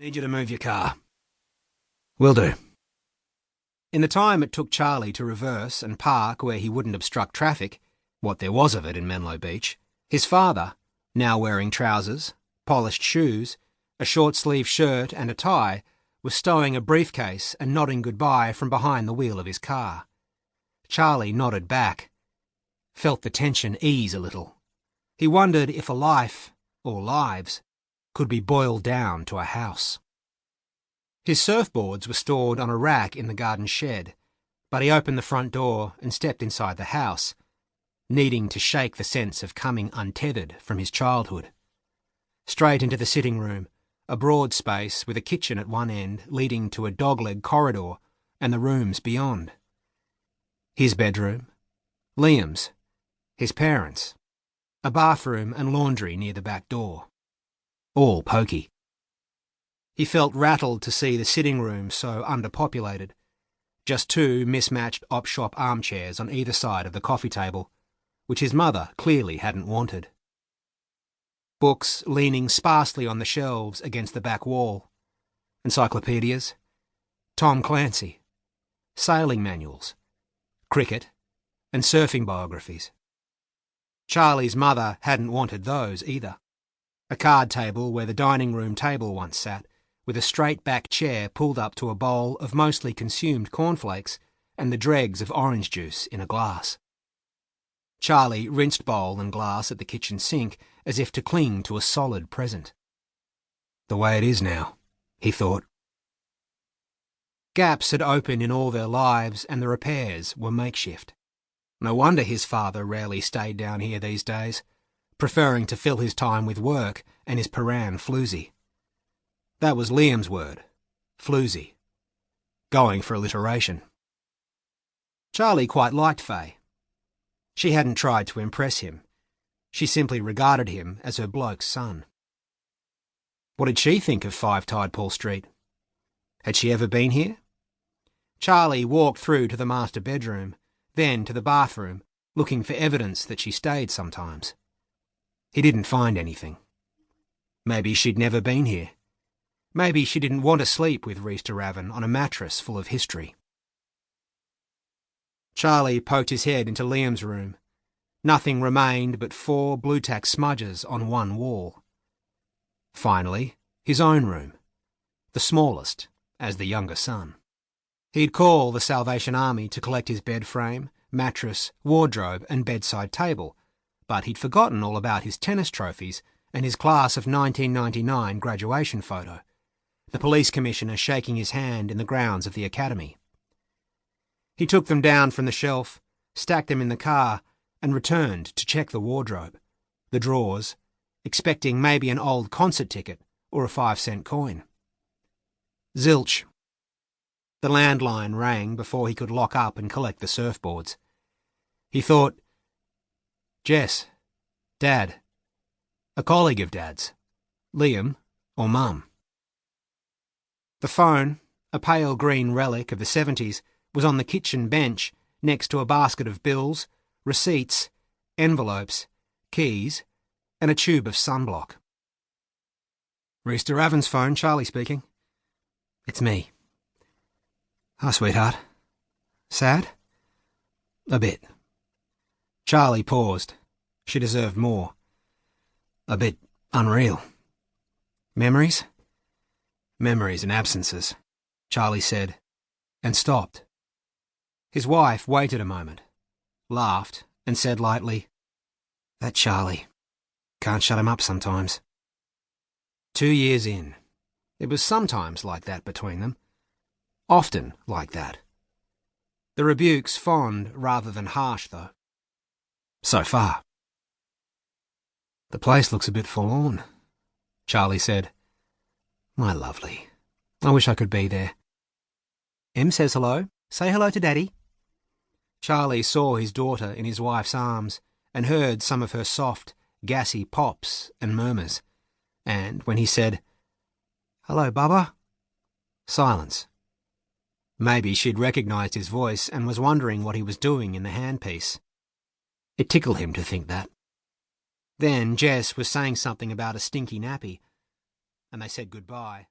Need you to move your car. Will do. In the time it took Charlie to reverse and park where he wouldn't obstruct traffic, what there was of it in Menlo Beach, his father, now wearing trousers, polished shoes, a short-sleeved shirt and a tie, was stowing a briefcase and nodding goodbye from behind the wheel of his car. Charlie nodded back, felt the tension ease a little. He wondered if a life, or lives, could be boiled down to a house. His surfboards were stored on a rack in the garden shed, but he opened the front door and stepped inside the house, needing to shake the sense of coming untethered from his childhood. Straight into the sitting room, a broad space with a kitchen at one end leading to a dogleg corridor and the rooms beyond. His bedroom, Liam's, his parents', a bathroom and laundry near the back door. All pokey. He felt rattled to see the sitting room so underpopulated. Just two mismatched op-shop armchairs on either side of the coffee table, which his mother clearly hadn't wanted. Books leaning sparsely on the shelves against the back wall. Encyclopedias, Tom Clancy, sailing manuals, cricket, and surfing biographies. Charlie's mother hadn't wanted those either. A card table where the dining room table once sat, with a straight-back chair pulled up to a bowl of mostly consumed cornflakes and the dregs of orange juice in a glass. Charlie rinsed bowl and glass at the kitchen sink as if to cling to a solid present. The way it is now, he thought. Gaps had opened in all their lives and the repairs were makeshift. No wonder his father rarely stayed down here these days, preferring to fill his time with work and his Paran floozy. That was Liam's word, floozy. Going for alliteration. Charlie quite liked Faye. She hadn't tried to impress him. She simply regarded him as her bloke's son. What did she think of 5 Tidepole Street? Had she ever been here? Charlie walked through to the master bedroom, then to the bathroom, looking for evidence that she stayed sometimes. He didn't find anything. Maybe she'd never been here. Maybe she didn't want to sleep with Garry Deravin on a mattress full of history. Charlie poked his head into Liam's room. Nothing remained but 4 blue-tack smudges on one wall. Finally, his own room, the smallest, as the younger son. He'd call the Salvation Army to collect his bed frame, mattress, wardrobe and bedside table, but he'd forgotten all about his tennis trophies and his class of 1999 graduation photo, the police commissioner shaking his hand in the grounds of the academy. He took them down from the shelf, stacked them in the car, and returned to check the wardrobe, the drawers, expecting maybe an old concert ticket or a 5-cent coin. Zilch. The landline rang before he could lock up and collect the surfboards. He thought, Jess, Dad, a colleague of Dad's, Liam or Mum. The phone, a pale green relic of the 70s, was on the kitchen bench next to a basket of bills, receipts, envelopes, keys, and a tube of sunblock. Garry Deravin's phone, Charlie speaking. It's me. Hi, sweetheart. Sad? A bit. Charlie paused. She deserved more. A bit unreal. Memories? Memories and absences, Charlie said, and stopped. His wife waited a moment, laughed, and said lightly, That Charlie. Can't shut him up sometimes. 2 years in. It was sometimes like that between them. Often like that. The rebukes fond rather than harsh, though. So far. The place looks a bit forlorn, Charlie said. My lovely. I wish I could be there. Em says hello. Say hello to Daddy. Charlie saw his daughter in his wife's arms and heard some of her soft, gassy pops and murmurs. And when he said, Hello, Bubba, silence. Maybe she'd recognised his voice and was wondering what he was doing in the handpiece. It tickled him to think that. Then Jess was saying something about a stinky nappy, and they said goodbye.